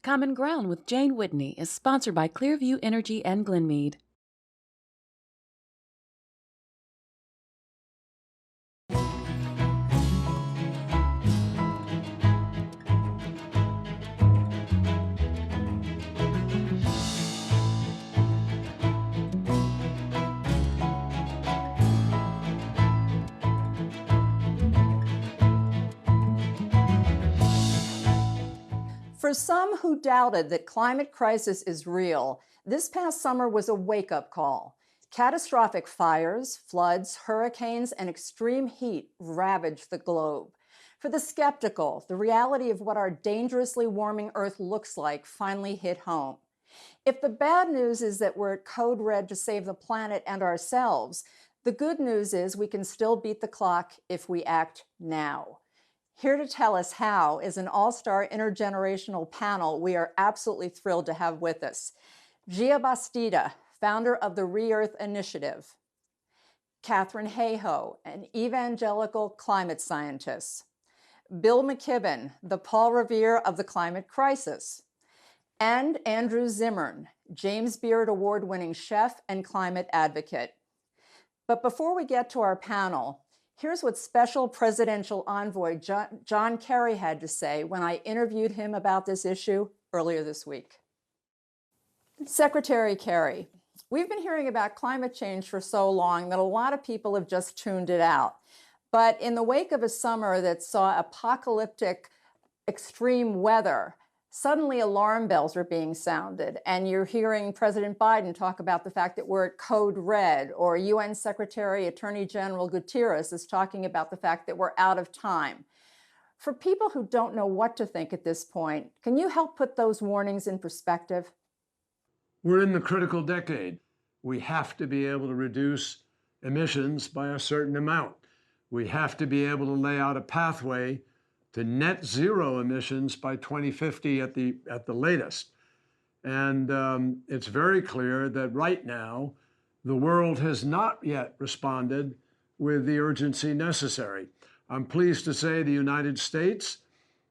Common Ground with Jane Whitney is sponsored by Clearview Energy and Glenmead. For some who doubted that climate crisis is real, this past summer was a wake-up call. Catastrophic fires, floods, hurricanes, and extreme heat ravaged the globe. For the skeptical, the reality of what our dangerously warming Earth looks like finally hit home. If the bad news is that we're at code red to save the planet and ourselves, the good news is we can still beat the clock if we act now. Here to tell us how is an all-star intergenerational panel we are absolutely thrilled to have with us. Gia Bastida, founder of the Re-Earth Initiative. Katherine Hayhoe, an evangelical climate scientist. Bill McKibben, the Paul Revere of the climate crisis. And Andrew Zimmern, James Beard Award-winning chef and climate advocate. But before we get to our panel, here's what Special Presidential Envoy John Kerry had to say when I interviewed him about this issue earlier this week. Secretary Kerry, we've been hearing about climate change for so long that a lot of people have just tuned it out. But in the wake of a summer that saw apocalyptic extreme weather, suddenly alarm bells are being sounded, and you're hearing President Biden talk about the fact that we're at code red, or UN Secretary Attorney General Guterres is talking about the fact that we're out of time. For people who don't know what to think at this point, can you help put those warnings in perspective? We're in the critical decade. We have to be able to reduce emissions by a certain amount. We have to be able to lay out a pathway to net zero emissions by 2050 at the latest. And it's very clear that right now, the world has not yet responded with the urgency necessary. I'm pleased to say the United States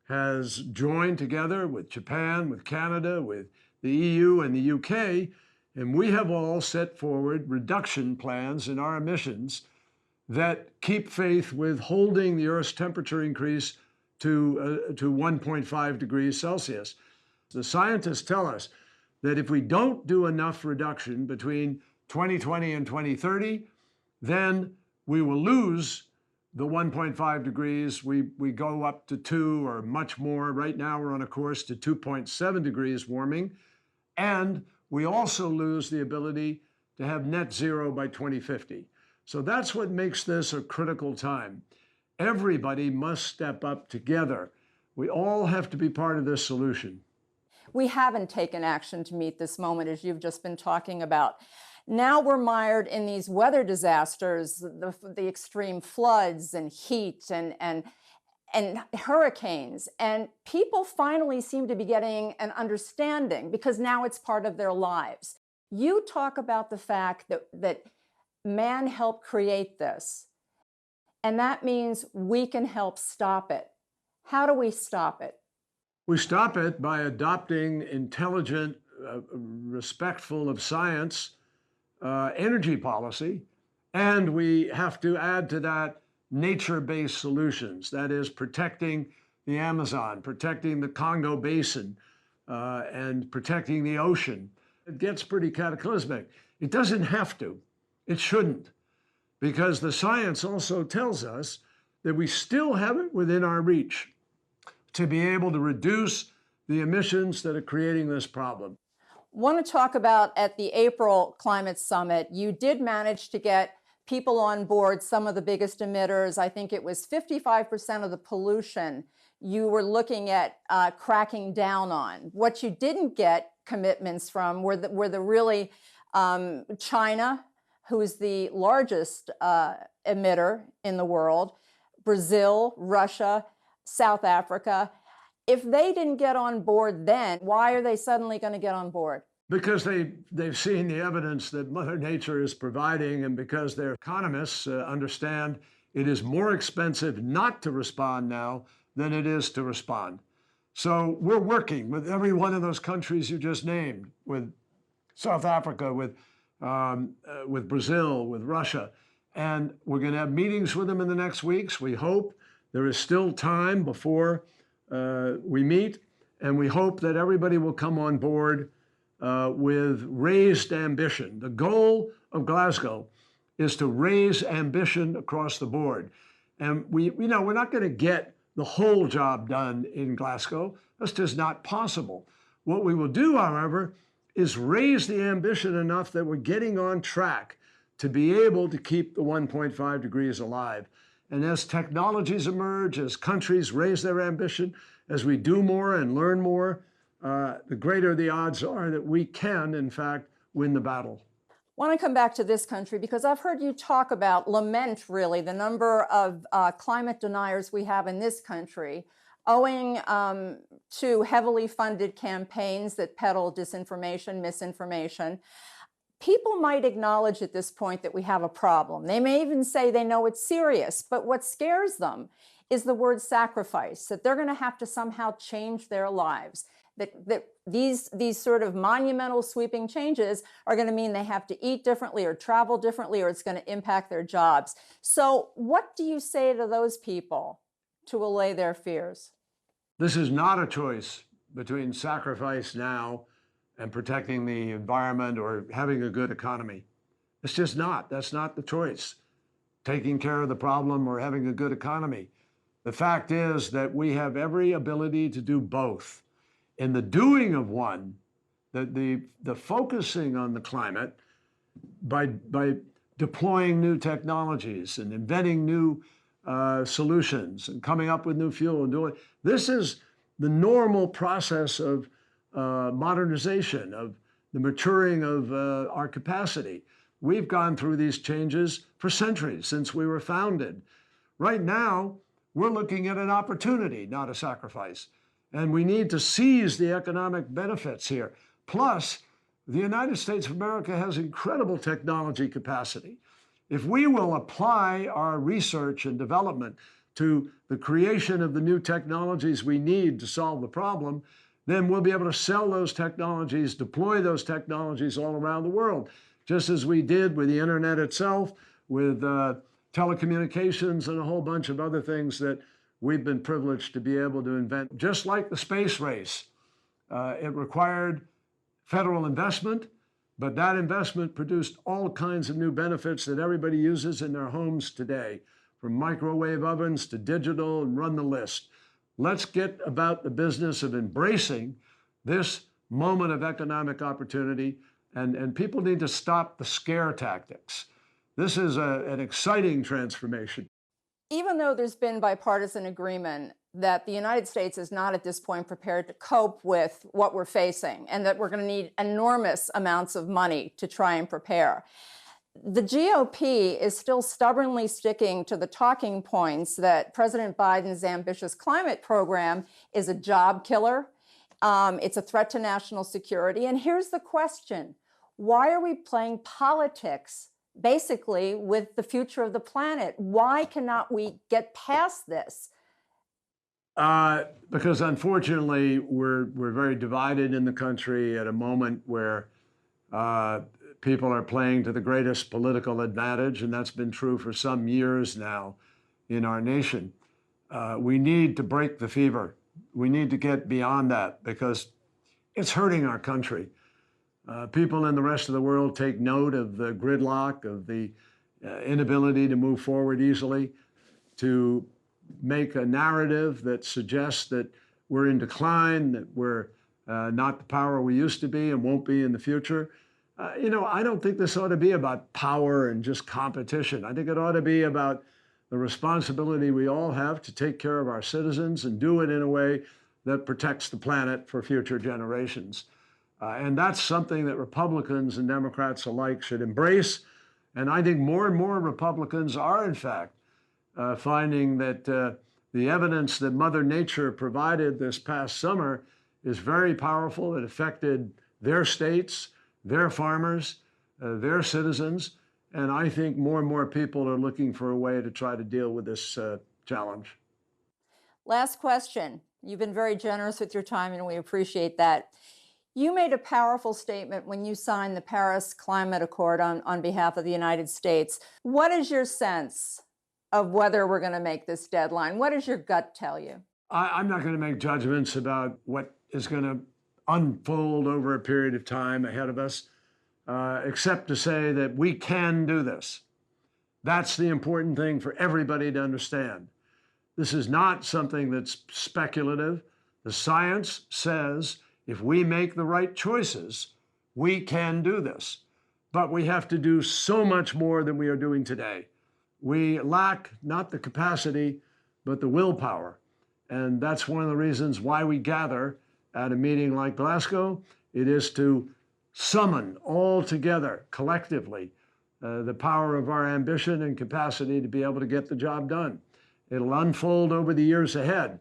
has joined together with Japan, with Canada, with the EU and the UK, and we have all set forward reduction plans in our emissions that keep faith with holding the Earth's temperature increase to 1.5 degrees Celsius. The scientists tell us that if we don't do enough reduction between 2020 and 2030, then we will lose the 1.5 degrees. We go up to 2 or much more. Right now, we're on a course to 2.7 degrees warming. And we also lose the ability to have net zero by 2050. So that's what makes this a critical time. Everybody must step up together. We all have to be part of this solution. We haven't taken action to meet this moment, as you've just been talking about. Now we're mired in these weather disasters, the extreme floods and heat and hurricanes. And people finally seem to be getting an understanding because now it's part of their lives. You talk about the fact that man helped create this. And that means we can help stop it. How do we stop it? We stop it by adopting intelligent, respectful of science, energy policy. And we have to add to that nature-based solutions. That is protecting the Amazon, protecting the Congo Basin, and protecting the ocean. It gets pretty cataclysmic. It doesn't have to. It shouldn't. Because the science also tells us that we still have it within our reach to be able to reduce the emissions that are creating this problem. Want to talk about at the April Climate Summit, you did manage to get people on board, some of the biggest emitters. I think it was 55% of the pollution you were looking at cracking down on. What you didn't get commitments from were the really China, who is the largest emitter in the world, Brazil, Russia, South Africa. If they didn't get on board then, why are they suddenly going to get on board? Because they've seen the evidence that Mother Nature is providing, and because their economists understand it is more expensive not to respond now than it is to respond. So we're working with every one of those countries you just named, with South Africa, with Brazil, with Russia. And we're going to have meetings with them in the next weeks. We hope there is still time before we meet. And we hope that everybody will come on board with raised ambition. The goal of Glasgow is to raise ambition across the board. And we're not going to get the whole job done in Glasgow. That's just not possible. What we will do, however, is raise the ambition enough that we're getting on track to be able to keep the 1.5 degrees alive. And as technologies emerge, as countries raise their ambition, as we do more and learn more, the greater the odds are that we can, in fact, win the battle. I want to come back to this country because I've heard you talk about, lament really, the number of climate deniers we have in this country, owing to heavily funded campaigns that peddle disinformation, misinformation. People might acknowledge at this point that we have a problem. They may even say they know it's serious, but what scares them is the word sacrifice, that they're going to have to somehow change their lives, that these sort of monumental sweeping changes are going to mean they have to eat differently or travel differently, or it's going to impact their jobs. So what do you say to those people to allay their fears? This is not a choice between sacrifice now and protecting the environment or having a good economy. It's just not. That's not the choice. Taking care of the problem or having a good economy. The fact is that we have every ability to do both. In the doing of one, the focusing on the climate by deploying new technologies and inventing new solutions and coming up with new fuel and doing this is the normal process of modernization, of the maturing of our capacity. We've gone through these changes for centuries since we were founded. Right now, we're looking at an opportunity, not a sacrifice. And we need to seize the economic benefits here. Plus, the United States of America has incredible technology capacity. If we will apply our research and development to the creation of the new technologies we need to solve the problem, then we'll be able to sell those technologies, deploy those technologies all around the world, just as we did with the internet itself, with telecommunications and a whole bunch of other things that we've been privileged to be able to invent. Just like the space race, it required federal investment, but that investment produced all kinds of new benefits that everybody uses in their homes today, from microwave ovens to digital, and run the list. Let's get about the business of embracing this moment of economic opportunity, and people need to stop the scare tactics. This is an exciting transformation. Even though there's been bipartisan agreement that the United States is not at this point prepared to cope with what we're facing, and that we're going to need enormous amounts of money to try and prepare, the GOP is still stubbornly sticking to the talking points that President Biden's ambitious climate program is a job killer. It's a threat to national security. And here's the question: why are we playing politics basically with the future of the planet? Why cannot we get past this? Because unfortunately, we're very divided in the country at a moment where people are playing to the greatest political advantage, and that's been true for some years now in our nation. We need to break the fever. We need to get beyond that because it's hurting our country. People in the rest of the world take note of the gridlock, of the inability to move forward easily, to make a narrative that suggests that we're in decline, that we're not the power we used to be and won't be in the future. I don't think this ought to be about power and just competition. I think it ought to be about the responsibility we all have to take care of our citizens and do it in a way that protects the planet for future generations. And that's something that Republicans and Democrats alike should embrace. And I think more and more Republicans are, in fact, finding that the evidence that Mother Nature provided this past summer is very powerful. It affected their states, their farmers, their citizens. And I think more and more people are looking for a way to try to deal with this challenge. Last question. You've been very generous with your time, and we appreciate that. You made a powerful statement when you signed the Paris Climate Accord on behalf of the United States. What is your sense of whether we're going to make this deadline? What does your gut tell you? I'm not going to make judgments about what is going to unfold over a period of time ahead of us, except to say that we can do this. That's the important thing for everybody to understand. This is not something that's speculative. The science says if we make the right choices, we can do this. But we have to do so much more than we are doing today. We lack not the capacity, but the willpower. And that's one of the reasons why we gather at a meeting like Glasgow. It is to summon all together collectively the power of our ambition and capacity to be able to get the job done. It'll unfold over the years ahead.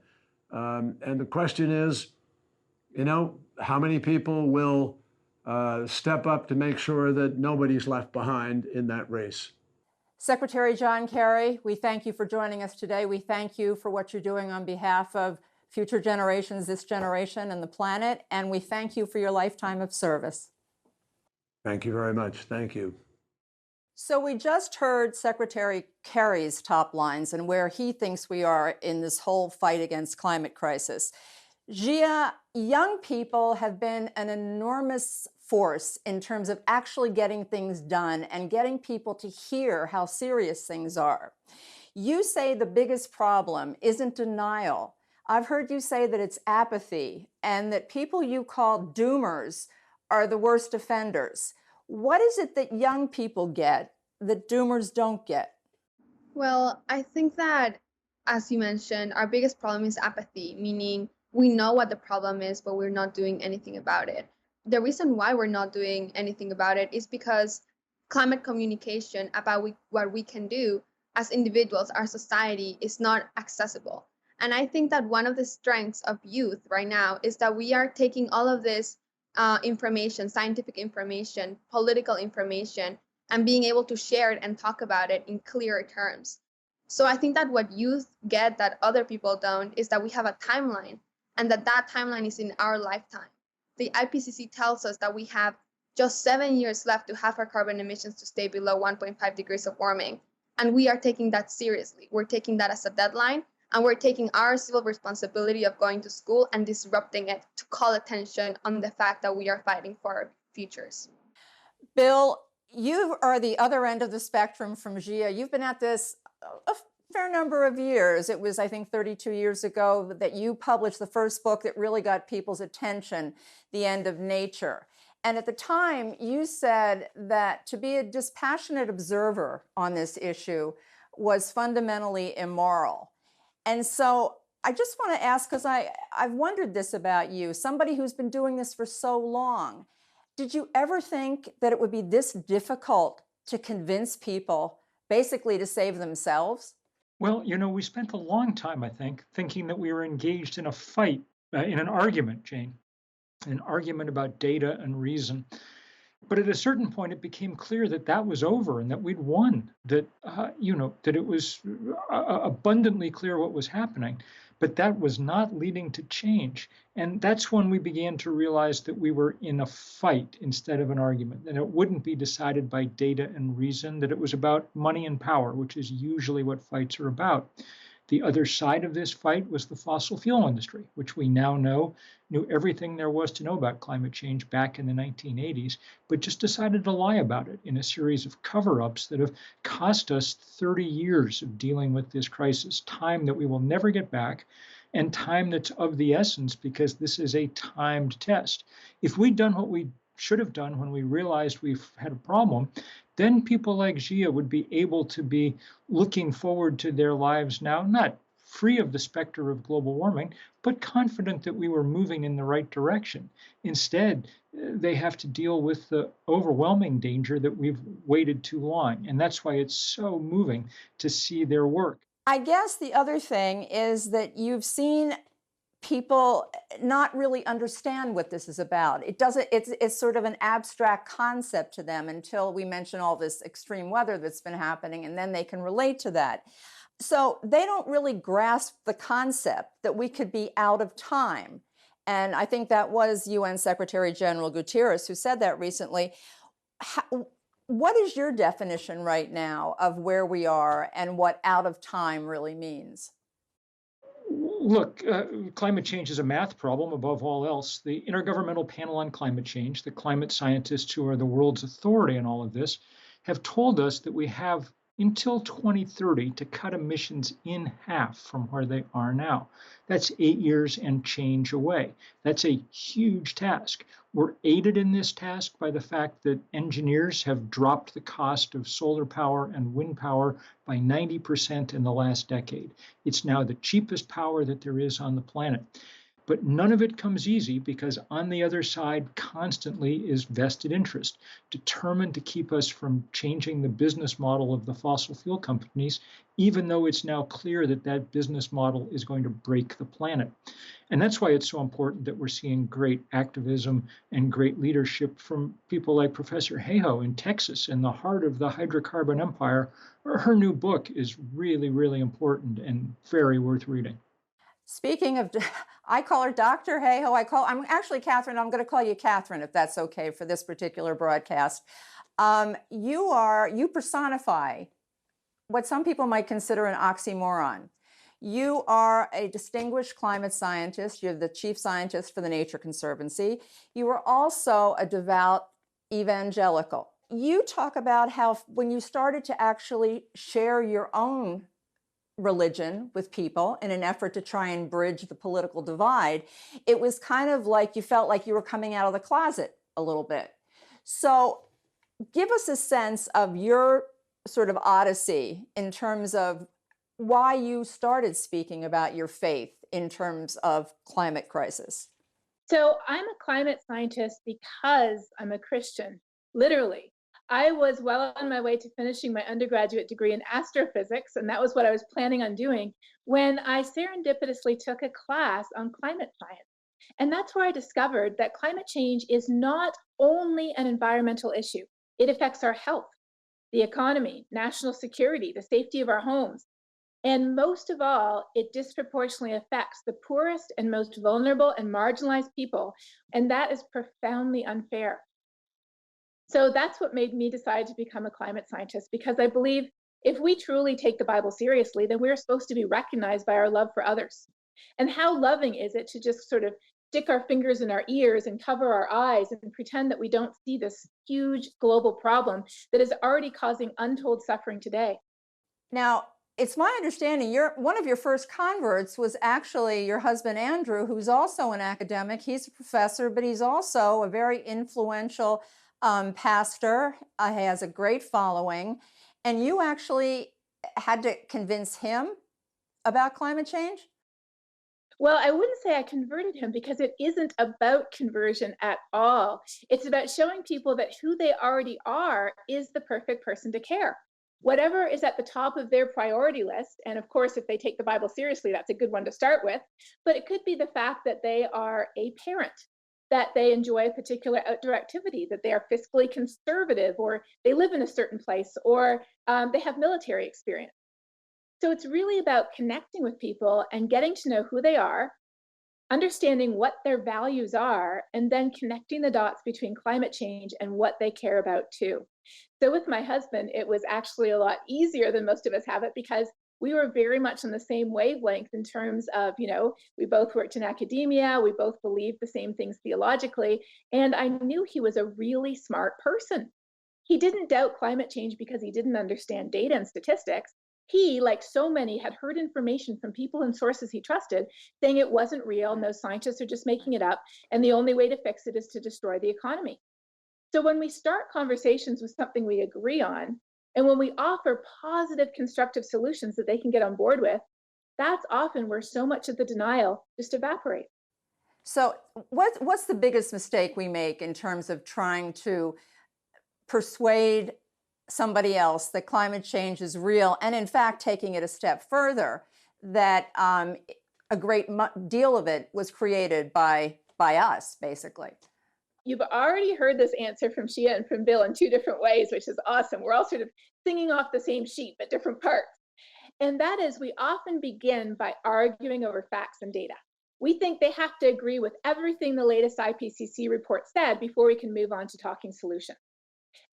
And the question is, how many people will step up to make sure that nobody's left behind in that race? Secretary John Kerry, we thank you for joining us today. We thank you for what you're doing on behalf of future generations, this generation, and the planet. And we thank you for your lifetime of service. Thank you very much. Thank you. So we just heard Secretary Kerry's top lines and where he thinks we are in this whole fight against climate crisis. Gia, young people have been an enormous force in terms of actually getting things done and getting people to hear how serious things are. You say the biggest problem isn't denial. I've heard you say that it's apathy and that people you call doomers are the worst offenders. What is it that young people get that doomers don't get? Well, I think that, as you mentioned, our biggest problem is apathy, meaning we know what the problem is, but we're not doing anything about it. The reason why we're not doing anything about it is because climate communication about what we can do as individuals, our society, is not accessible. And I think that one of the strengths of youth right now is that we are taking all of this information, scientific information, political information, and being able to share it and talk about it in clearer terms. So I think that what youth get that other people don't is that we have a timeline, and that timeline is in our lifetime. The IPCC tells us that we have just 7 years left to have our carbon emissions to stay below 1.5 degrees of warming. And we are taking that seriously. We're taking that as a deadline, and we're taking our civil responsibility of going to school and disrupting it to call attention on the fact that we are fighting for our futures. Bill, you are the other end of the spectrum from Gia. You've been at this a fair number of years. It was, I think, 32 years ago that you published the first book that really got people's attention, The End of Nature. And at the time, you said that to be a dispassionate observer on this issue was fundamentally immoral. And so I just want to ask, because I've wondered this about you, somebody who's been doing this for so long. Did you ever think that it would be this difficult to convince people basically to save themselves? Well, we spent a long time, I think, thinking that we were engaged in a fight, in an argument, Jane, an argument about data and reason. But at a certain point, it became clear that that was over and that we'd won, that, that it was abundantly clear what was happening. But that was not leading to change. And that's when we began to realize that we were in a fight instead of an argument, and it wouldn't be decided by data and reason, that it was about money and power, which is usually what fights are about. The other side of this fight was the fossil fuel industry, which we now know knew everything there was to know about climate change back in the 1980s, but just decided to lie about it in a series of cover-ups that have cost us 30 years of dealing with this crisis, time that we will never get back, and time that's of the essence because this is a timed test. If we'd done what we should have done when we realized we've had a problem, then people like Gia would be able to be looking forward to their lives now, not free of the specter of global warming, but confident that we were moving in the right direction. Instead, they have to deal with the overwhelming danger that we've waited too long. And that's why it's so moving to see their work. I guess the other thing is that you've seen people not really understand what this is about. It's sort of an abstract concept to them until we mention all this extreme weather that's been happening, and then they can relate to that. So they don't really grasp the concept that we could be out of time. And I think that was UN Secretary General Guterres who said that recently. What is your definition right now of where we are and what out of time really means? Look, climate change is a math problem above all else. The Intergovernmental Panel on Climate Change, the climate scientists who are the world's authority on all of this, have told us that we have until 2030 to cut emissions in half from where they are now. That's 8 years and change away. That's a huge task. We're aided in this task by the fact that engineers have dropped the cost of solar power and wind power by 90% in the last decade. It's now the cheapest power that there is on the planet. But none of it comes easy because on the other side constantly is vested interest, determined to keep us from changing the business model of the fossil fuel companies, even though it's now clear that that business model is going to break the planet. And that's why it's so important that we're seeing great activism and great leadership from people like Professor Hayhoe in Texas, in the heart of the hydrocarbon empire. Her new book is really, really important and very worth reading. Speaking of, I call her Dr. Hayhoe. I'm actually Catherine. I'm going to call you Catherine if that's okay for this particular broadcast. You personify what some people might consider an oxymoron. You are a distinguished climate scientist. You're the chief scientist for the Nature Conservancy. You are also a devout evangelical. You talk about how when you started to actually share your own religion with people in an effort to try and bridge the political divide, it was kind of like you felt like you were coming out of the closet a little bit. So give us a sense of your sort of odyssey in terms of why you started speaking about your faith in terms of climate crisis. So I'm a climate scientist because I'm a Christian, literally. I was well on my way to finishing my undergraduate degree in astrophysics, and that was what I was planning on doing when I serendipitously took a class on climate science. And that's where I discovered that climate change is not only an environmental issue, it affects our health, the economy, national security, the safety of our homes. And most of all, it disproportionately affects the poorest and most vulnerable and marginalized people, and that is profoundly unfair. So that's what made me decide to become a climate scientist, because I believe if we truly take the Bible seriously, then we're supposed to be recognized by our love for others. And how loving is it to just sort of stick our fingers in our ears and cover our eyes and pretend that we don't see this huge global problem that is already causing untold suffering today? Now, it's my understanding one of your first converts was actually your husband, Andrew, who's also an academic. He's a professor, but he's also a very influential pastor. He has a great following. And you actually had to convince him about climate change? Well, I wouldn't say I converted him because it isn't about conversion at all. It's about showing people that who they already are is the perfect person to care. Whatever is at the top of their priority list, and of course, if they take the Bible seriously, that's a good one to start with, but it could be the fact that they are a parent, that they enjoy a particular outdoor activity, that they are fiscally conservative, or they live in a certain place, or they have military experience. So it's really about connecting with people and getting to know who they are, understanding what their values are, and then connecting the dots between climate change and what they care about too. So with my husband, it was actually a lot easier than most of us have it because we were very much on the same wavelength in terms of, we both worked in academia, we both believed the same things theologically, and I knew he was a really smart person. He didn't doubt climate change because he didn't understand data and statistics. He, like so many, had heard information from people and sources he trusted saying it wasn't real and those scientists are just making it up, and the only way to fix it is to destroy the economy. So when we start conversations with something we agree on, and when we offer positive, constructive solutions that they can get on board with, that's often where so much of the denial just evaporates. So what's the biggest mistake we make in terms of trying to persuade somebody else that climate change is real, and in fact, taking it a step further, that a great deal of it was created by us, basically? You've already heard this answer from Shia and from Bill in two different ways, which is awesome. We're all sort of singing off the same sheet, but different parts. And that is, we often begin by arguing over facts and data. We think they have to agree with everything the latest IPCC report said before we can move on to talking solutions.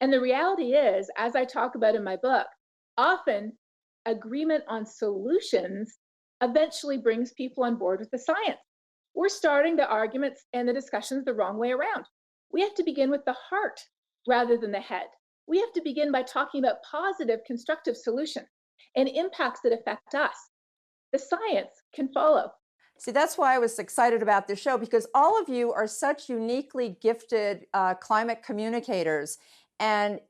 And the reality is, as I talk about in my book, often agreement on solutions eventually brings people on board with the science. We're starting the arguments and the discussions the wrong way around. We have to begin with the heart rather than the head. We have to begin by talking about positive, constructive solutions and impacts that affect us. The science can follow. See, that's why I was excited about this show, because all of you are such uniquely gifted climate communicators. And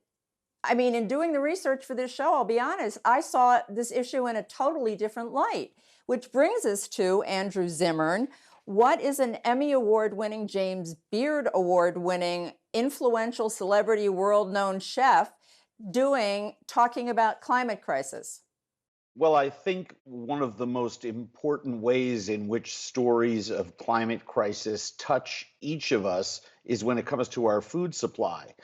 I mean, in doing the research for this show, I'll be honest, I saw this issue in a totally different light, which brings us to Andrew Zimmern. What is an Emmy Award-winning, James Beard Award-winning, influential celebrity, world-known chef doing talking about climate crisis? Well, I think one of the most important ways in which stories of climate crisis touch each of us is when it comes to our food supply.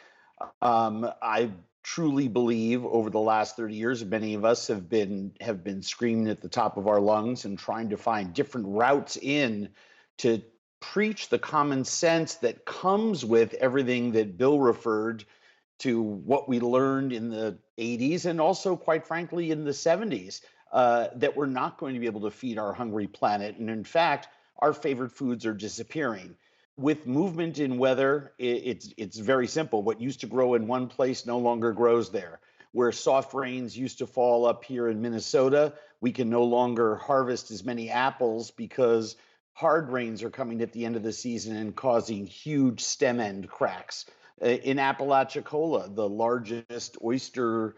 I truly believe over the last 30 years, many of us have been screaming at the top of our lungs and trying to find different routes in to preach the common sense that comes with everything that Bill referred to, what we learned in the 80s and also, quite frankly, in the 70s, that we're not going to be able to feed our hungry planet. And in fact, our favorite foods are disappearing. With movement in weather, it's very simple. What used to grow in one place no longer grows there. Where soft rains used to fall up here in Minnesota, we can no longer harvest as many apples because hard rains are coming at the end of the season and causing huge stem end cracks. In Apalachicola, the largest oyster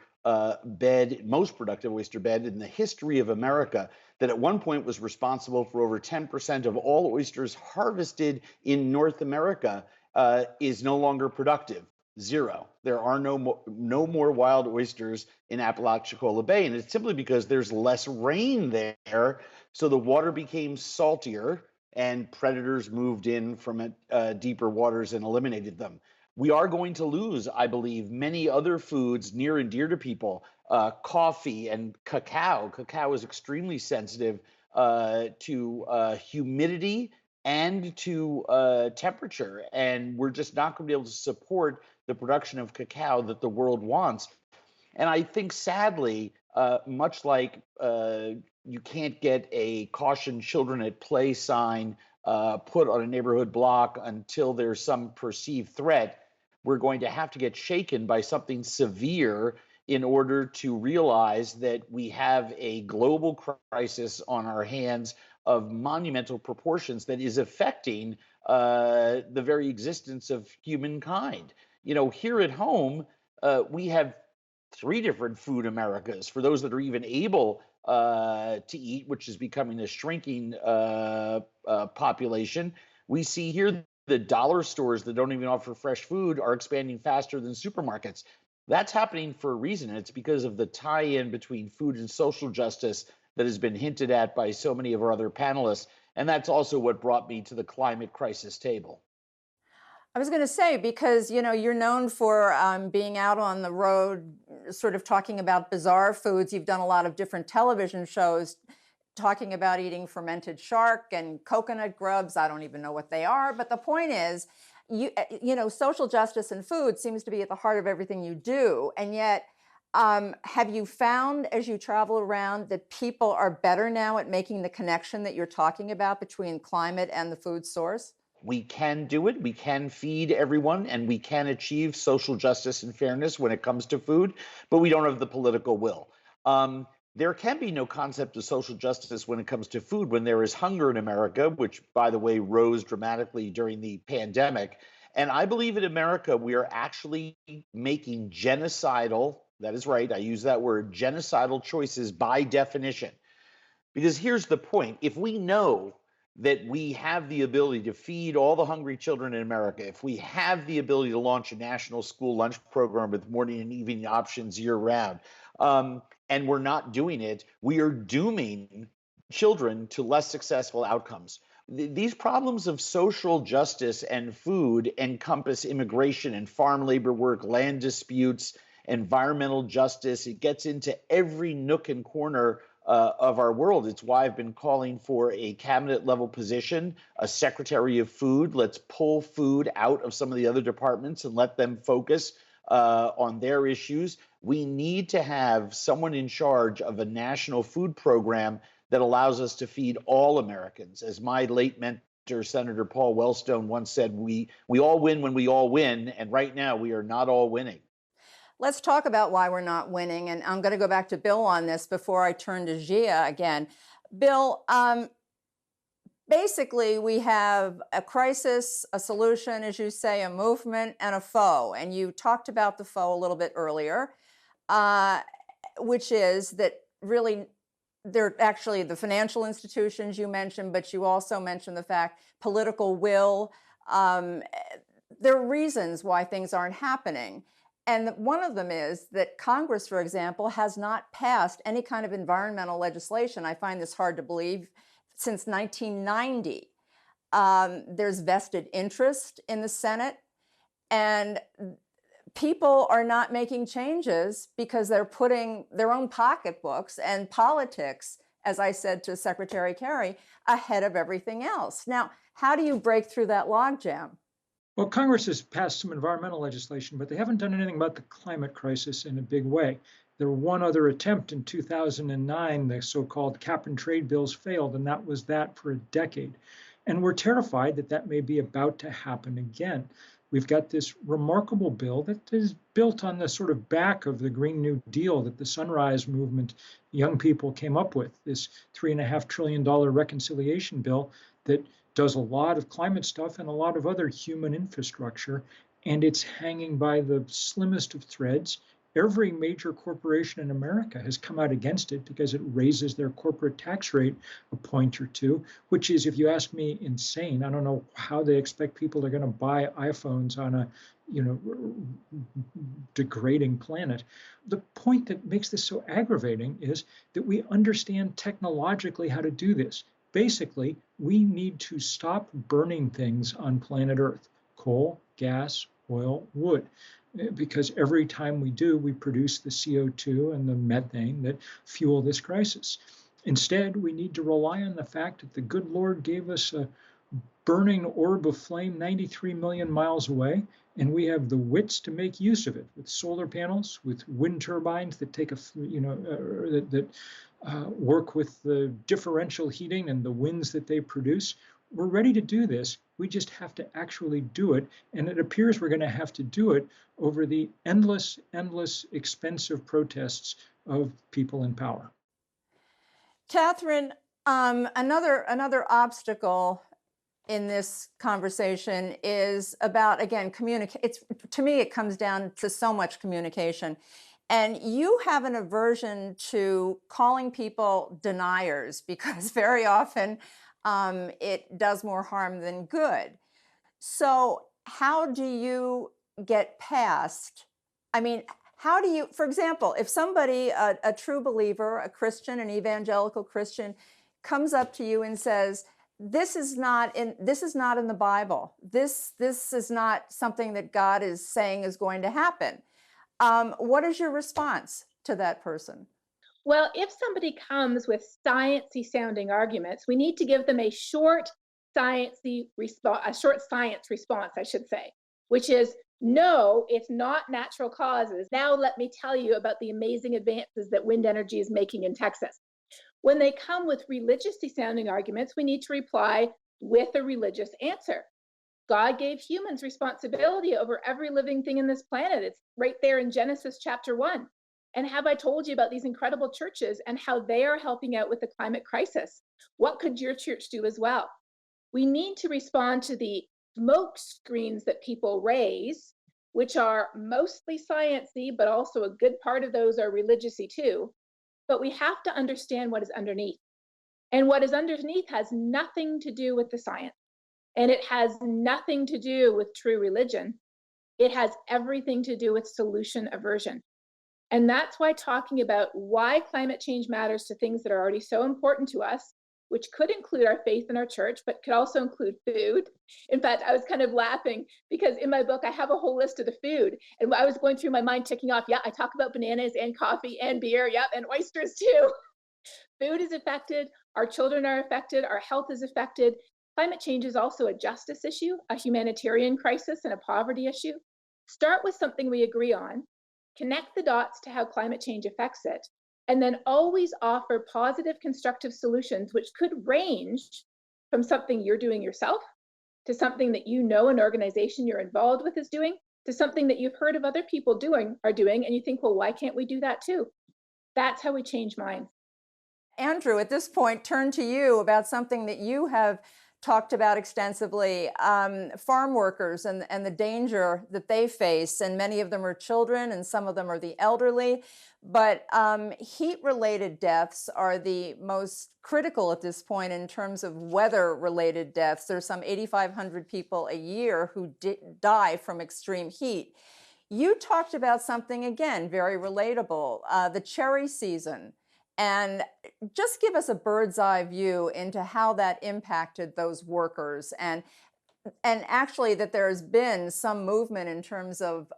bed, most productive oyster bed in the history of America, that at one point was responsible for over 10% of all oysters harvested in North America, is no longer productive. Zero. There are no more wild oysters in Apalachicola Bay, and it's simply because there's less rain there, so the water became saltier, and predators moved in from deeper waters and eliminated them. We are going to lose, I believe, many other foods near and dear to people. Coffee and cacao. Cacao is extremely sensitive to humidity and to temperature. And we're just not going to be able to support the production of cacao that the world wants. And I think, sadly, much like you can't get a caution children at play sign put on a neighborhood block until there's some perceived threat, we're going to have to get shaken by something severe in order to realize that we have a global crisis on our hands of monumental proportions that is affecting the very existence of humankind. You know, here at home, we have 3 different food Americas for those that are even able to eat, which is becoming a shrinking population. We see here the dollar stores that don't even offer fresh food are expanding faster than supermarkets. That's happening for a reason. It's because of the tie-in between food and social justice that has been hinted at by so many of our other panelists. And that's also what brought me to the climate crisis table. I was going to say, because, you know, you're known for being out on the road, sort of talking about bizarre foods. You've done a lot of different television shows talking about eating fermented shark and coconut grubs. I don't even know what they are. But the point is, you know, social justice and food seems to be at the heart of everything you do. And yet, have you found as you travel around that people are better now at making the connection that you're talking about between climate and the food source? We can do it. We can feed everyone, and we can achieve social justice and fairness when it comes to food, but we don't have the political will. There can be no concept of social justice when it comes to food when there is hunger in America, which, by the way, rose dramatically during the pandemic. And I believe in America, we are actually making genocidal, that is right, I use that word, genocidal choices by definition. Because here's the point. If we know that we have the ability to feed all the hungry children in America, if we have the ability to launch a national school lunch program with morning and evening options year round, and we're not doing it, we are dooming children to less successful outcomes. These problems of social justice and food encompass immigration and farm labor work, land disputes, environmental justice. It gets into every nook and corner of our world. It's why I've been calling for a cabinet level position, a secretary of food. Let's pull food out of some of the other departments and let them focus on their issues. We need to have someone in charge of a national food program that allows us to feed all Americans. As my late mentor, Senator Paul Wellstone, once said, we all win when we all win, and right now we are not all winning. Let's talk about why we're not winning. And I'm going to go back to Bill on this before I turn to Gia again. Bill, basically, we have a crisis, a solution, as you say, a movement, and a foe. And you talked about the foe a little bit earlier, which is that really they're actually the financial institutions you mentioned, but you also mentioned the fact political will. There are reasons why things aren't happening. And one of them is that Congress, for example, has not passed any kind of environmental legislation. I find this hard to believe. Since 1990, there's vested interest in the Senate, and people are not making changes because they're putting their own pocketbooks and politics, as I said to Secretary Kerry, ahead of everything else. Now, how do you break through that logjam? Well, Congress has passed some environmental legislation, but they haven't done anything about the climate crisis in a big way. There was one other attempt in 2009, the so-called cap and trade bills failed, and that was that for a decade. And we're terrified that that may be about to happen again. We've got this remarkable bill that is built on the sort of back of the Green New Deal that the Sunrise Movement young people came up with, this $3.5 trillion reconciliation bill that does a lot of climate stuff and a lot of other human infrastructure, and it's hanging by the slimmest of threads. Every major corporation in America has come out against it because it raises their corporate tax rate a point or two, which is, if you ask me, insane. I don't know how they expect people are going to buy iPhones on a, degrading planet. The point that makes this so aggravating is that we understand technologically how to do this. Basically, we need to stop burning things on planet Earth: coal, gas, oil, wood. Because every time we do, we produce the CO2 and the methane that fuel this crisis. Instead, we need to rely on the fact that the good Lord gave us a burning orb of flame 93 million miles away, and we have the wits to make use of it with solar panels, with wind turbines that take work with the differential heating and the winds that they produce. We're ready to do this. We just have to actually do it. And it appears we're going to have to do it over the endless, expensive protests of people in power. Catherine, another obstacle in this conversation is about, again, to me, it comes down to so much communication. And you have an aversion to calling people deniers because very often it does more harm than good. So how do you get past, how do you, for example, if somebody, a true believer, a Christian, an evangelical Christian, comes up to you and says, this is not in the Bible. This is not something that God is saying is going to happen. What is your response to that person? Well, if somebody comes with sciencey sounding arguments, we need to give them a short science response, I should say, which is, no, it's not natural causes. Now let me tell you about the amazing advances that wind energy is making in Texas. When they come with religiously sounding arguments, we need to reply with a religious answer. God gave humans responsibility over every living thing in this planet. It's right there in Genesis chapter 1. And have I told you about these incredible churches and how they are helping out with the climate crisis? What could your church do as well? We need to respond to the smoke screens that people raise, which are mostly sciencey, but also a good part of those are religiousy too. But we have to understand what is underneath. And what is underneath has nothing to do with the science. And it has nothing to do with true religion. It has everything to do with solution aversion. And that's why talking about why climate change matters to things that are already so important to us, which could include our faith in our church, but could also include food. In fact, I was kind of laughing because in my book, I have a whole list of the food. And I was going through my mind ticking off, yeah, I talk about bananas and coffee and beer, yep, and oysters too. Food is affected, our children are affected, our health is affected. Climate change is also a justice issue, a humanitarian crisis, and a poverty issue. Start with something we agree on, connect the dots to how climate change affects it, and then always offer positive, constructive solutions, which could range from something you're doing yourself to something that you know an organization you're involved with is doing, to something that you've heard of other people are doing, and you think, well, why can't we do that too? That's how we change minds. Andrew, at this point, turn to you about something that you have talked about extensively, farm workers and the danger that they face. And many of them are children and some of them are the elderly. But heat-related deaths are the most critical at this point in terms of weather-related deaths. There's some 8,500 people a year who die from extreme heat. You talked about something, again, very relatable, the cherry season. And just give us a bird's eye view into how that impacted those workers, and actually that there's been some movement in terms of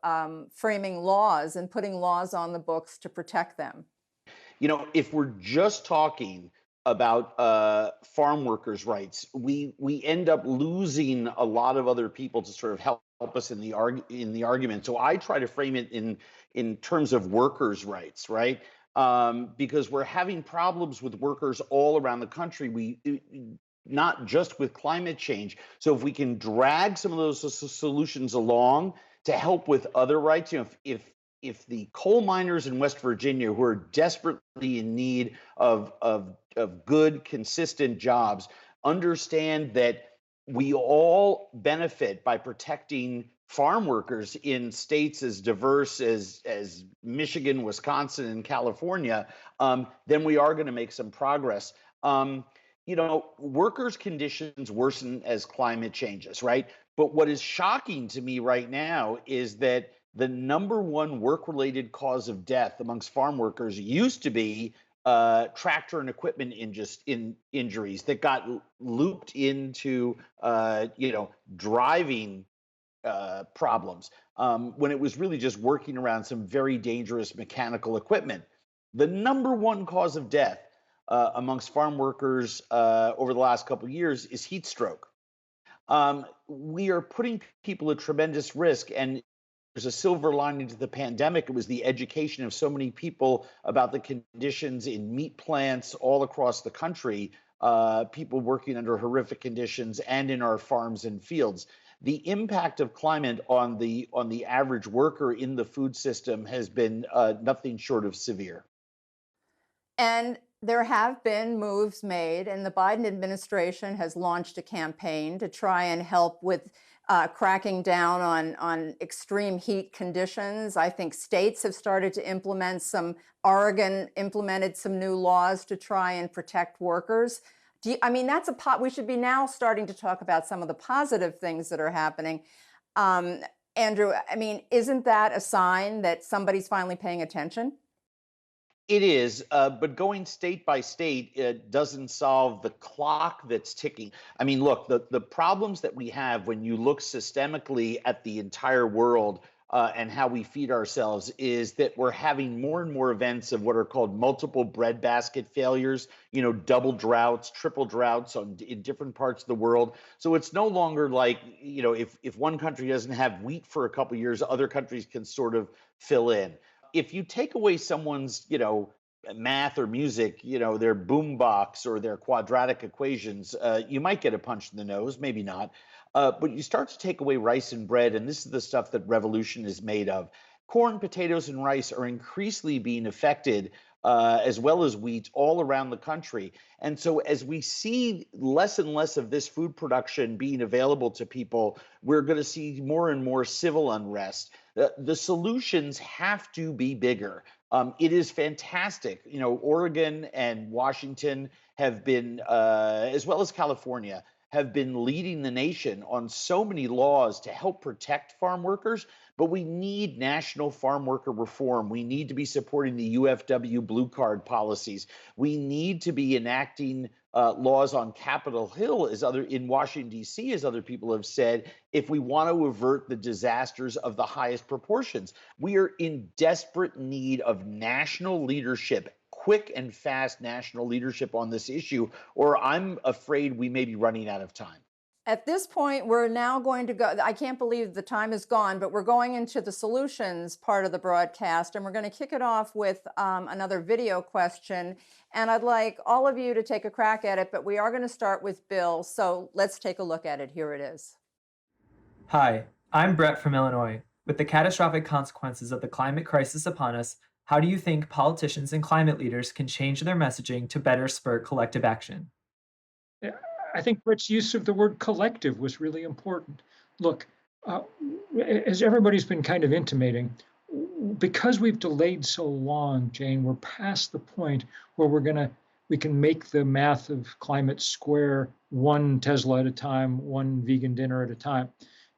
framing laws and putting laws on the books to protect them. You know, if we're just talking about farm workers' rights, we end up losing a lot of other people to sort of help us in the argument. So I try to frame it in terms of workers' rights, right? Because we're having problems with workers all around the country. Not just with climate change. So if we can drag some of those solutions along to help with other rights, you know, if the coal miners in West Virginia who are desperately in need of good, consistent jobs understand that we all benefit by protecting farm workers in states as diverse as Michigan, Wisconsin, and California, then we are going to make some progress. You know, workers' conditions worsen as climate changes, right? But what is shocking to me right now is that the number one work-related cause of death amongst farm workers used to be tractor and equipment injuries that got looped into, driving problems when it was really just working around some very dangerous mechanical equipment. The number one cause of death amongst farm workers over the last couple of years is heat stroke. We are putting people at tremendous risk, and there's a silver lining to the pandemic. It was the education of so many people about the conditions in meat plants all across the country, people working under horrific conditions, and in our farms and fields. The impact of climate on the average worker in the food system has been nothing short of severe. And there have been moves made, and the Biden administration has launched a campaign to try and help with cracking down on extreme heat conditions. I think states have started to implement some. Oregon implemented some new laws to try and protect workers. That's we should be now starting to talk about some of the positive things that are happening. Andrew, isn't that a sign that somebody's finally paying attention? It is, but going state by state doesn't solve the clock that's ticking. I mean, look, the problems that we have when you look systemically at the entire world and how we feed ourselves is that we're having more and more events of what are called multiple breadbasket failures, you know, double droughts, triple droughts in different parts of the world. So it's no longer like, you know, if one country doesn't have wheat for a couple of years, other countries can sort of fill in. If you take away someone's, you know, math or music, you know, their boombox or their quadratic equations, you might get a punch in the nose, maybe not. But you start to take away rice and bread, and this is the stuff that revolution is made of. Corn, potatoes, and rice are increasingly being affected, as well as wheat, all around the country. And so as we see less and less of this food production being available to people, we're going to see more and more civil unrest. The solutions have to be bigger. It is fantastic. You know, Oregon and Washington have been, as well as California, have been leading the nation on so many laws to help protect farm workers, but we need national farm worker reform. We need to be supporting the UFW blue card policies. We need to be enacting laws on Capitol Hill in Washington, D.C., as other people have said, if we want to avert the disasters of the highest proportions. We are in desperate need of national leadership quick and fast national leadership on this issue, or I'm afraid we may be running out of time. At this point, we're now going to go. I can't believe the time is gone, but we're going into the solutions part of the broadcast, and we're going to kick it off with another video question. And I'd like all of you to take a crack at it, but we are going to start with Bill. So let's take a look at it. Here it is. Hi, I'm Brett from Illinois. With the catastrophic consequences of the climate crisis upon us, how do you think politicians and climate leaders can change their messaging to better spur collective action? Yeah, I think Brett's use of the word collective was really important. Look, as everybody's been kind of intimating, because we've delayed so long, Jane, we're past the point where we can make the math of climate square, one Tesla at a time, one vegan dinner at a time.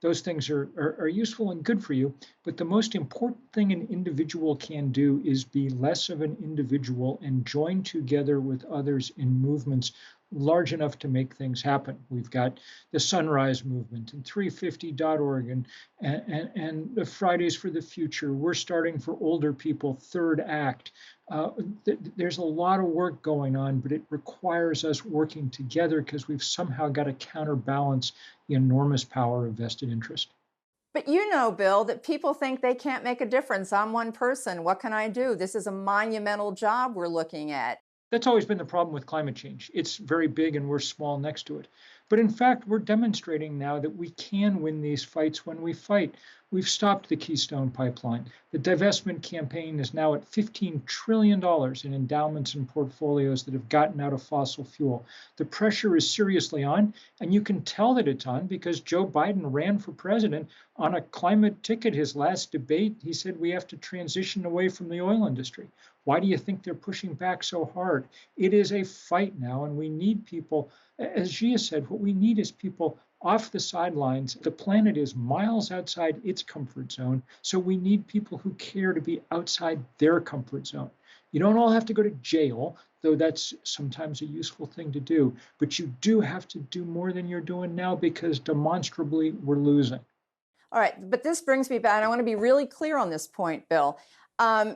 Those things are useful and good for you, but the most important thing an individual can do is be less of an individual and join together with others in movements large enough to make things happen. We've got the Sunrise Movement and 350.org and the Fridays for the Future. We're starting for older people, Third Act. There's a lot of work going on, but it requires us working together because we've somehow got to counterbalance the enormous power of vested interest. But you know, Bill, that people think they can't make a difference. I'm one person. What can I do? This is a monumental job we're looking at. That's always been the problem with climate change. It's very big and we're small next to it. But in fact, we're demonstrating now that we can win these fights when we fight. We've stopped the Keystone Pipeline. The divestment campaign is now at $15 trillion in endowments and portfolios that have gotten out of fossil fuel. The pressure is seriously on, and you can tell that it's on because Joe Biden ran for president on a climate ticket. His last debate, he said we have to transition away from the oil industry. Why do you think they're pushing back so hard? It is a fight now, and we need people, as Gia said, what we need is people off the sidelines. The planet is miles outside its comfort zone, so we need people who care to be outside their comfort zone. You don't all have to go to jail, though that's sometimes a useful thing to do, but you do have to do more than you're doing now because demonstrably we're losing. All right, but this brings me back. I want to be really clear on this point, Bill.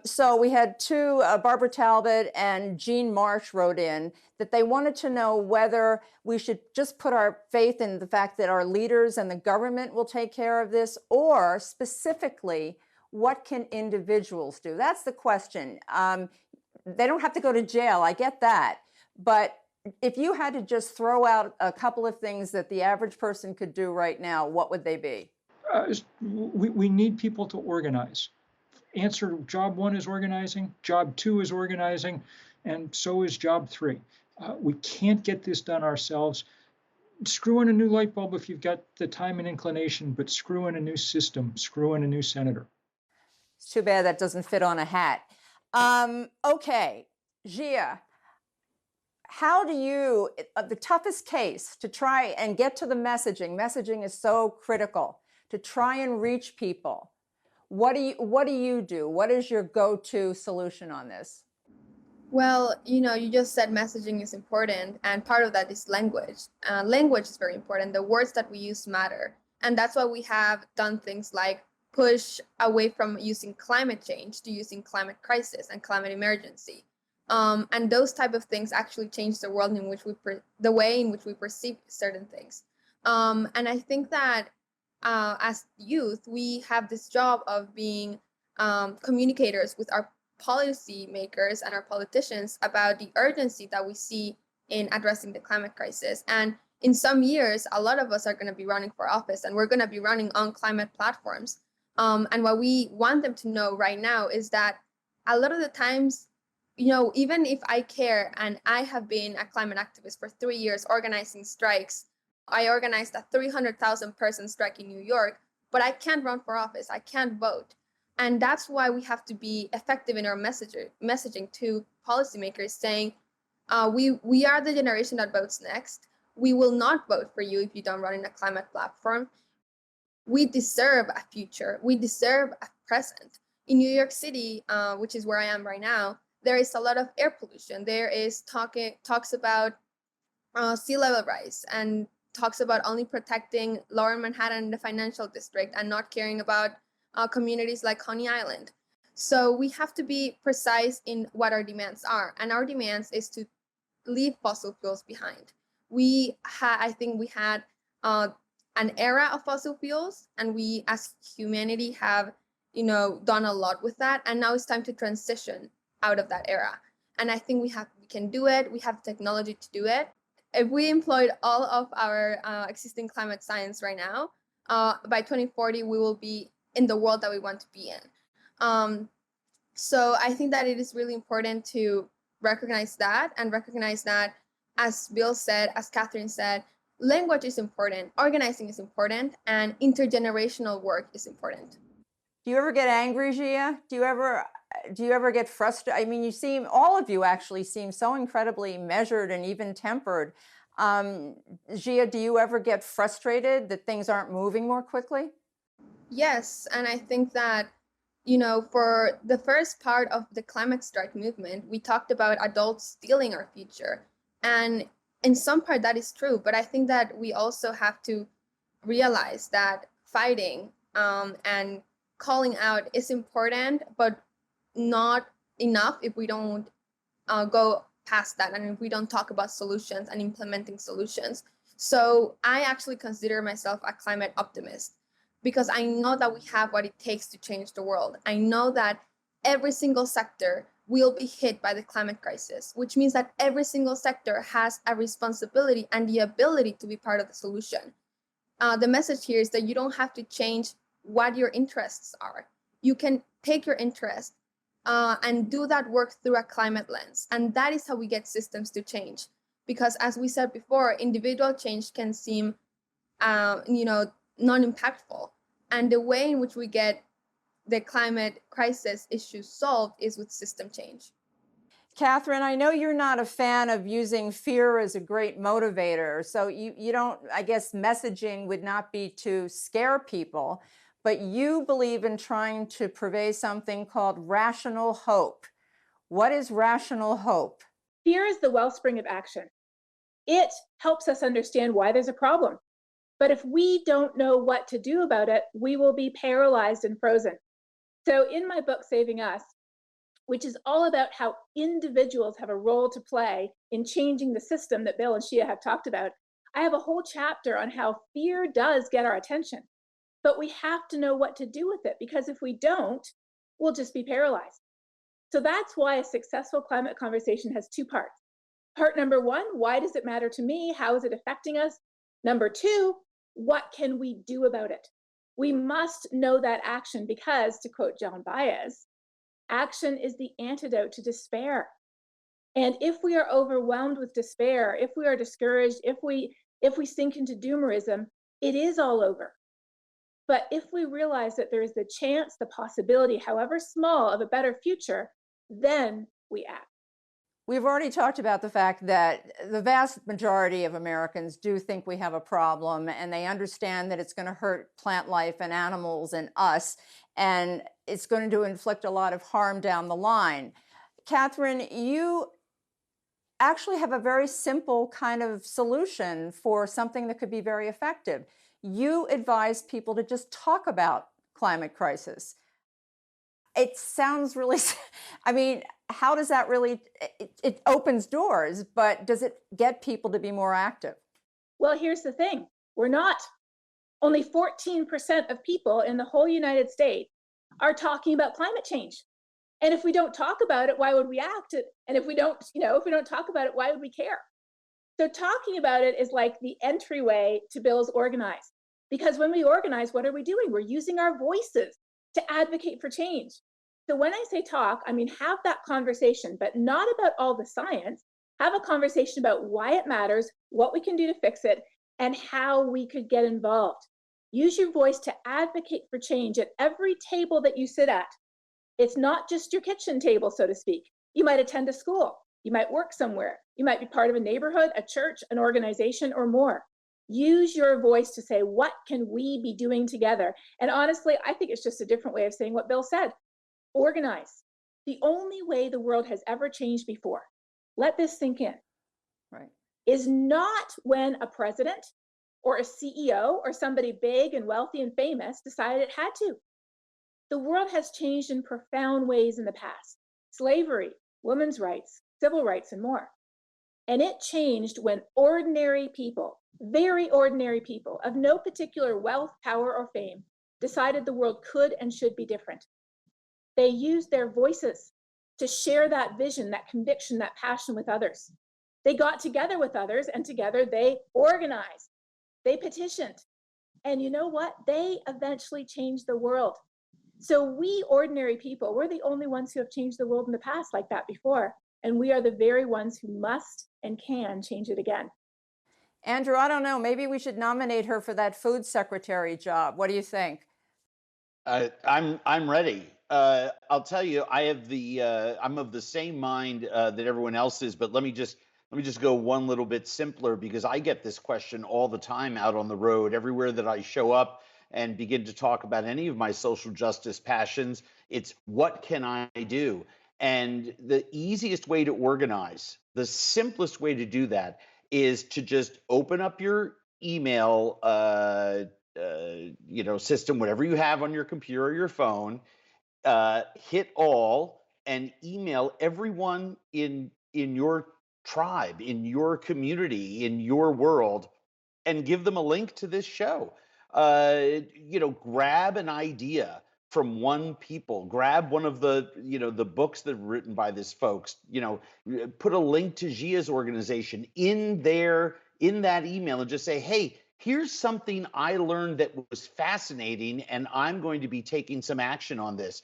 So we had two, Barbara Talbot and Jean Marsh wrote in that they wanted to know whether we should just put our faith in the fact that our leaders and the government will take care of this, or specifically, what can individuals do? That's the question. They don't have to go to jail, I get that. But if you had to just throw out a couple of things that the average person could do right now, what would they be? We need people to organize. Answer job one is organizing, job two is organizing, and so is job three. We can't get this done ourselves. Screw in a new light bulb if you've got the time and inclination, but screw in a new system, screw in a new senator. It's too bad that doesn't fit on a hat. Okay, Gia, how do you, the toughest case to try and get to the messaging is so critical, to try and reach people. What do you do? What is your go-to solution on this? Well, you just said messaging is important, and part of that is language. Language is very important. The words that we use matter. And that's why we have done things like push away from using climate change to using climate crisis and climate emergency. And those type of things actually change the world in which the way in which we perceive certain things. And I think that as youth, we have this job of being communicators with our policymakers and our politicians about the urgency that we see in addressing the climate crisis. And in some years, a lot of us are going to be running for office, and we're going to be running on climate platforms. And what we want them to know right now is that a lot of the times, even if I care and I have been a climate activist for 3 years organizing strikes, I organized a 300,000 person strike in New York, but I can't run for office. I can't vote. And that's why we have to be effective in our messaging to policymakers, saying, we are the generation that votes next. We will not vote for you if you don't run in a climate platform. We deserve a future. We deserve a present. In New York City, which is where I am right now, there is a lot of air pollution. There is talks about sea level rise, and talks about only protecting Lower Manhattan and the financial district and not caring about communities like Coney Island. So we have to be precise in what our demands are. And our demands is to leave fossil fuels behind. I think we had an era of fossil fuels, and we as humanity have, done a lot with that. And now it's time to transition out of that era. And I think we can do it. We have technology to do it. If we employed all of our existing climate science right now, by 2040, we will be in the world that we want to be in. So I think that it is really important to recognize that, and recognize that, as Bill said, as Catherine said, language is important, organizing is important, and intergenerational work is important. Do you ever get angry, Gia? Do you ever get frustrated? I mean, all of you actually seem so incredibly measured and even tempered. Gia, do you ever get frustrated that things aren't moving more quickly? Yes, and I think that, for the first part of the climate strike movement, we talked about adults stealing our future. And in some part that is true, but I think that we also have to realize that fighting and calling out is important, but not enough if we don't go past that, and if we don't talk about solutions and implementing solutions. So I actually consider myself a climate optimist, because I know that we have what it takes to change the world. I know that every single sector will be hit by the climate crisis, which means that every single sector has a responsibility and the ability to be part of the solution. The message here is that you don't have to change what your interests are. You can take your interest and do that work through a climate lens. And that is how we get systems to change. Because as we said before, individual change can seem, non-impactful. And the way in which we get the climate crisis issues solved is with system change. Catherine, I know you're not a fan of using fear as a great motivator. So you don't, I guess messaging would not be to scare people, but you believe in trying to purvey something called rational hope. What is rational hope? Fear is the wellspring of action. It helps us understand why there's a problem. But if we don't know what to do about it, we will be paralyzed and frozen. So in my book, Saving Us, which is all about how individuals have a role to play in changing the system that Bill and Shia have talked about, I have a whole chapter on how fear does get our attention. But we have to know what to do with it, because if we don't, we'll just be paralyzed. So that's why a successful climate conversation has two parts. Part number one, why does it matter to me? How is it affecting us? Number two, what can we do about it? We must know that action because, to quote John Baez, action is the antidote to despair. And if we are overwhelmed with despair, if we are discouraged, if we sink into doomerism, it is all over. But if we realize that there is the chance, the possibility, however small, of a better future, then we act. We've already talked about the fact that the vast majority of Americans do think we have a problem, and they understand that it's going to hurt plant life and animals and us, and it's going to inflict a lot of harm down the line. Catherine, you actually have a very simple kind of solution for something that could be very effective. You advise people to just talk about climate crisis. It sounds really, I mean, how does that really, it opens doors, but does it get people to be more active? Well, here's the thing. We're not. Only 14% of people in the whole United States are talking about climate change. And if we don't talk about it, why would we act? And if we don't, if we don't talk about it, why would we care? So talking about it is like the entryway to Bill's organize. Because when we organize, what are we doing? We're using our voices to advocate for change. So when I say talk, I mean have that conversation, but not about all the science. Have a conversation about why it matters, what we can do to fix it, and how we could get involved. Use your voice to advocate for change at every table that you sit at. It's not just your kitchen table, so to speak. You might attend a school. You might work somewhere. You might be part of a neighborhood, a church, an organization, or more. Use your voice to say, what can we be doing together? And honestly, I think it's just a different way of saying what Bill said. Organize. The only way the world has ever changed before, let this sink in, right, is not when a president or a CEO or somebody big and wealthy and famous decided it had to. The world has changed in profound ways in the past: slavery, women's rights, civil rights, and more. And it changed when ordinary people, very ordinary people of no particular wealth, power, or fame, decided the world could and should be different. They used their voices to share that vision, that conviction, that passion with others. They got together with others, and together they organized, they petitioned. And you know what? They eventually changed the world. So we ordinary people, we're the only ones who have changed the world in the past like that before. And we are the very ones who must and can change it again. Andrew, I don't know, maybe we should nominate her for that food secretary job. What do you think? I'm ready. I'll tell you, I'm of the same mind that everyone else is, but let me just go one little bit simpler, because I get this question all the time out on the road, everywhere that I show up and begin to talk about any of my social justice passions. It's, what can I do? And the easiest way to organize, the simplest way to do that, is to just open up your email system, whatever you have on your computer or your phone, hit all, and email everyone in your tribe, in your community, in your world, and give them a link to this show. Grab an idea from one people, grab one of the the books that are written by this folks, put a link to Gia's organization in that email, and just say, hey, here's something I learned that was fascinating, and I'm going to be taking some action on this.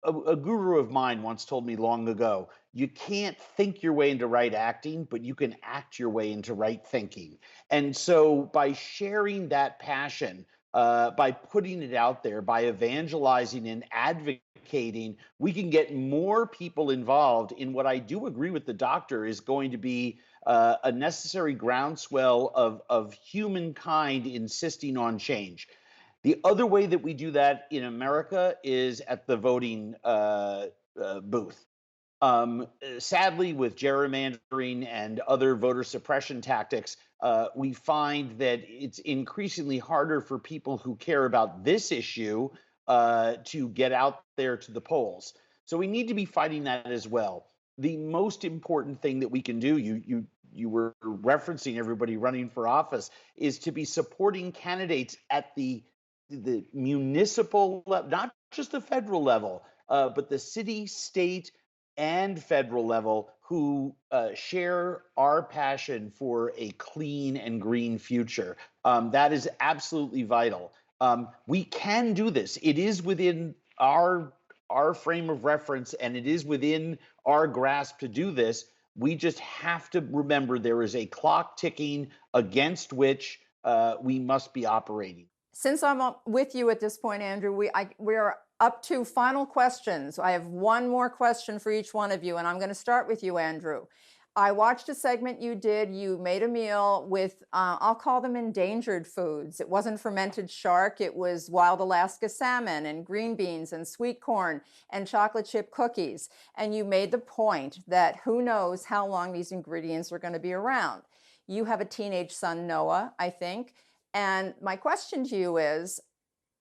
A guru of mine once told me long ago, you can't think your way into right acting, but you can act your way into right thinking. And so by sharing that passion, by putting it out there, by evangelizing and advocating, we can get more people involved in what I do agree with the doctor is going to be a necessary groundswell of humankind insisting on change. The other way that we do that in America is at the voting booth. Sadly, with gerrymandering and other voter suppression tactics, we find that it's increasingly harder for people who care about this issue to get out there to the polls. So we need to be fighting that as well. The most important thing that we can do, you were referencing everybody running for office, is to be supporting candidates at the municipal level, not just the federal level, but the city, state, and federal level, who share our passion for a clean and green future. That is absolutely vital. We can do this. It is within our frame of reference, and it is within our grasp to do this. We just have to remember there is a clock ticking against which we must be operating. Since I'm with you at this point, Andrew, we are up to final questions. I have one more question for each one of you, and I'm going to start with you, Andrew. I watched a segment you did. You made a meal with, I'll call them endangered foods. It wasn't fermented shark. It was wild Alaska salmon and green beans and sweet corn and chocolate chip cookies. And you made the point that who knows how long these ingredients are going to be around. You have a teenage son, Noah, I think. And my question to you is,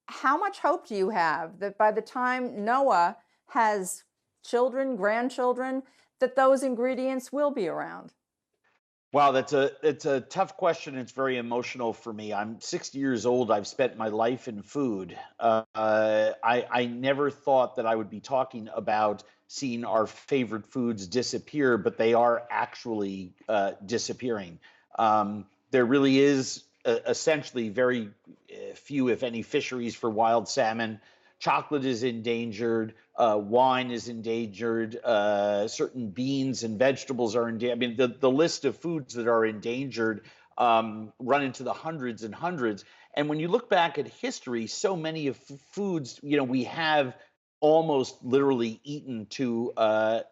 how much hope do you have that by the time Noah has children, grandchildren, that those ingredients will be around? Wow, it's a tough question. It's very emotional for me. I'm 60 years old. I've spent my life in food. I never thought that I would be talking about seeing our favorite foods disappear, but they are actually disappearing. There really is essentially very few, if any, fisheries for wild salmon. Chocolate is endangered. Wine is endangered. Certain beans and vegetables are endangered. I mean, the list of foods that are endangered run into the hundreds and hundreds. And when you look back at history, so many of foods, we have almost literally eaten to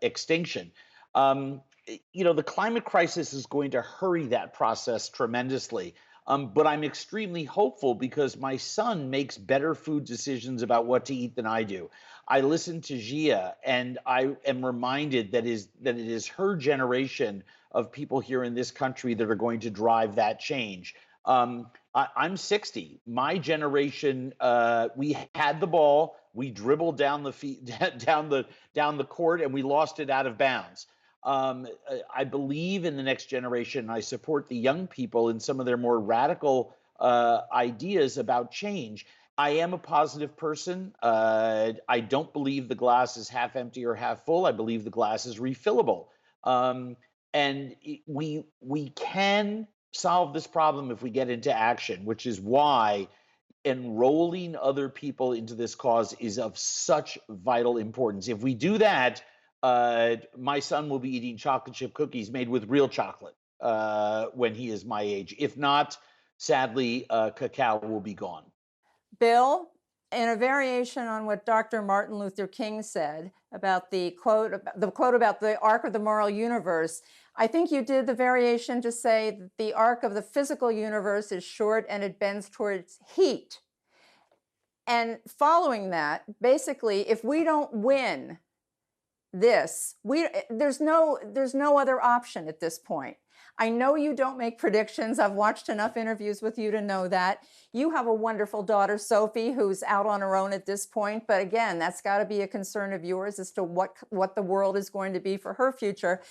extinction. The climate crisis is going to hurry that process tremendously. But I'm extremely hopeful because my son makes better food decisions about what to eat than I do. I listen to Gia, and I am reminded that it is her generation of people here in this country that are going to drive that change. I I'm 60. My generation, we had the ball, we dribbled down the down the court, and we lost it out of bounds. I believe in the next generation. I support the young people in some of their more radical ideas about change. I am a positive person. I don't believe the glass is half empty or half full. I believe the glass is refillable. And we can solve this problem if we get into action, which is why enrolling other people into this cause is of such vital importance. If we do that, my son will be eating chocolate chip cookies made with real chocolate when he is my age. If not, sadly, cacao will be gone. Bill, in a variation on what Dr. Martin Luther King said about the quote about the arc of the moral universe, I think you did the variation to say that the arc of the physical universe is short and it bends towards heat. And following that, basically, if we don't win this, there's no other option at this point. I know you don't make predictions. I've watched enough interviews with you to know that. You have a wonderful daughter, Sophie, who's out on her own at this point. But again, that's got to be a concern of yours as to what the world is going to be for her future.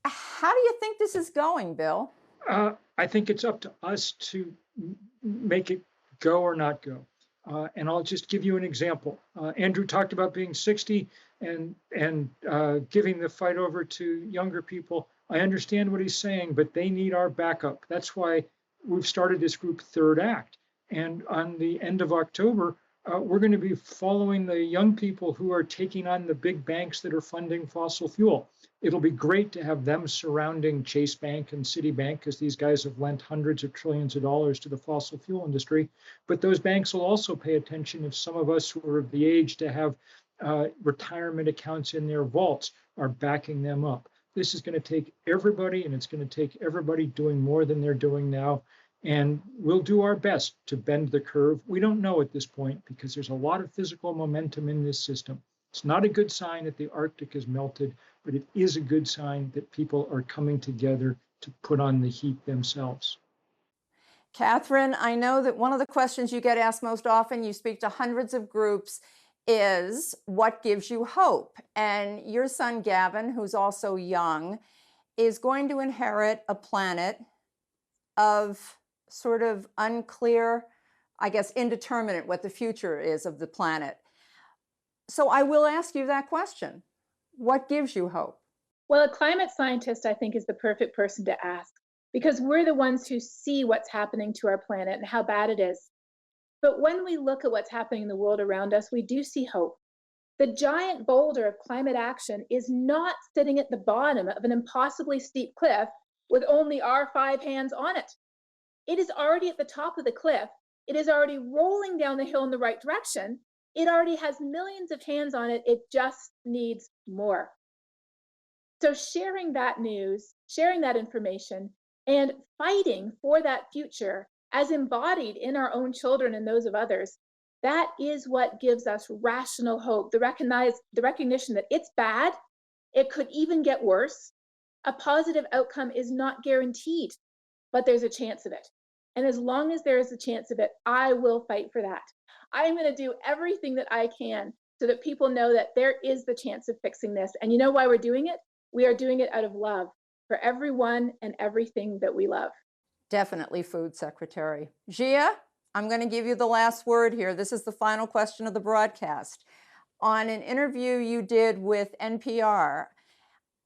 How do you think this is going, Bill? I think it's up to us to make it go or not go. And I'll just give you an example. Andrew talked about being 60 and giving the fight over to younger people. I understand what he's saying, but they need our backup. That's why we've started this group, Third Act. And on the end of October, we're going to be following the young people who are taking on the big banks that are funding fossil fuel. It'll be great to have them surrounding Chase Bank and Citibank, because these guys have lent hundreds of trillions of dollars to the fossil fuel industry. But those banks will also pay attention if some of us who are of the age to have retirement accounts in their vaults are backing them up. This is going to take everybody, and it's going to take everybody doing more than they're doing now. And we'll do our best to bend the curve. We don't know at this point because there's a lot of physical momentum in this system. It's not a good sign that the Arctic has melted, but it is a good sign that people are coming together to put on the heat themselves. Catherine, I know that one of the questions you get asked most often, you speak to hundreds of groups, is what gives you hope? And your son, Gavin, who's also young, is going to inherit a planet of sort of unclear, I guess, indeterminate what the future is of the planet. So I will ask you that question. What gives you hope? Well, a climate scientist, I think, is the perfect person to ask, because we're the ones who see what's happening to our planet and how bad it is. But when we look at what's happening in the world around us, we do see hope. The giant boulder of climate action is not sitting at the bottom of an impossibly steep cliff with only our 5 hands on it. It is already at the top of the cliff. It is already rolling down the hill in the right direction. It already has millions of hands on it. It just needs more. So sharing that news, sharing that information, and fighting for that future as embodied in our own children and those of others, that is what gives us rational hope, the recognition that it's bad, it could even get worse. A positive outcome is not guaranteed, but there's a chance of it. And as long as there is a chance of it, I will fight for that. I'm going to do everything that I can so that people know that there is the chance of fixing this. And you know why we're doing it? We are doing it out of love for everyone and everything that we love. Definitely, Food Secretary. Gia, I'm going to give you the last word here. This is the final question of the broadcast. On an interview you did with NPR,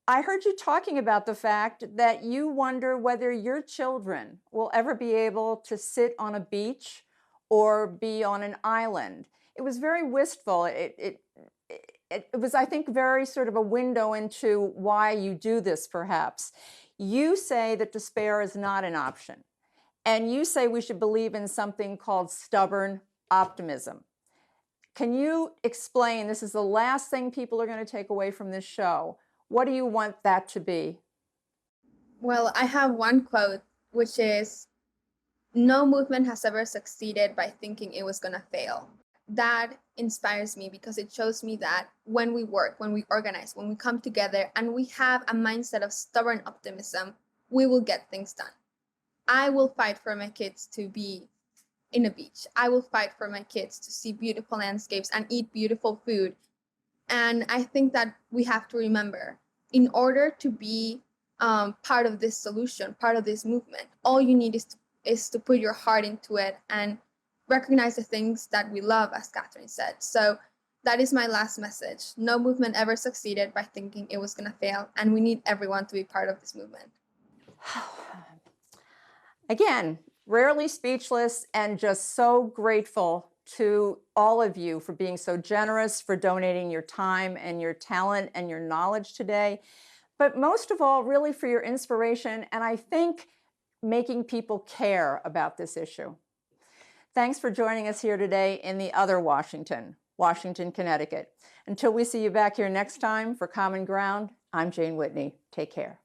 I heard you talking about the fact that you wonder whether your children will ever be able to sit on a beach or be on an island. It was very wistful. It was, I think, very sort of a window into why you do this, perhaps. You say that despair is not an option. And you say we should believe in something called stubborn optimism. Can you explain, this is the last thing people are going to take away from this show. What do you want that to be? Well, I have one quote, which is, "No movement has ever succeeded by thinking it was going to fail." That inspires me because it shows me that when we work, when we organize, when we come together and we have a mindset of stubborn optimism, we will get things done. I will fight for my kids to be in a beach. I will fight for my kids to see beautiful landscapes and eat beautiful food. And I think that we have to remember, in order to be part of this solution, part of this movement, all you need is to put your heart into it and recognize the things that we love, as Catherine said. So that is my last message. No movement ever succeeded by thinking it was going to fail, and we need everyone to be part of this movement. Again, rarely speechless and just so grateful to all of you for being so generous, for donating your time and your talent and your knowledge today. But most of all, really for your inspiration, and I think making people care about this issue. Thanks for joining us here today in the other Washington, Connecticut. Until we see you back here next time for Common Ground, I'm Jane Whitney. Take care.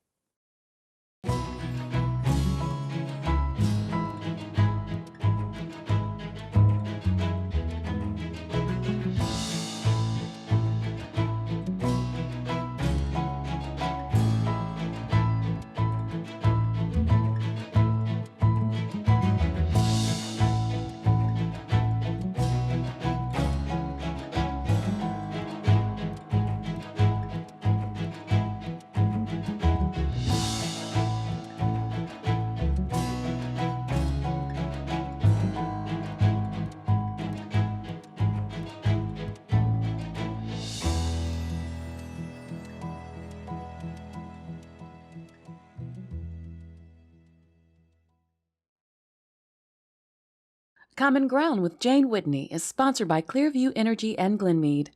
Common Ground with Jane Whitney is sponsored by Clearview Energy and Glenmead.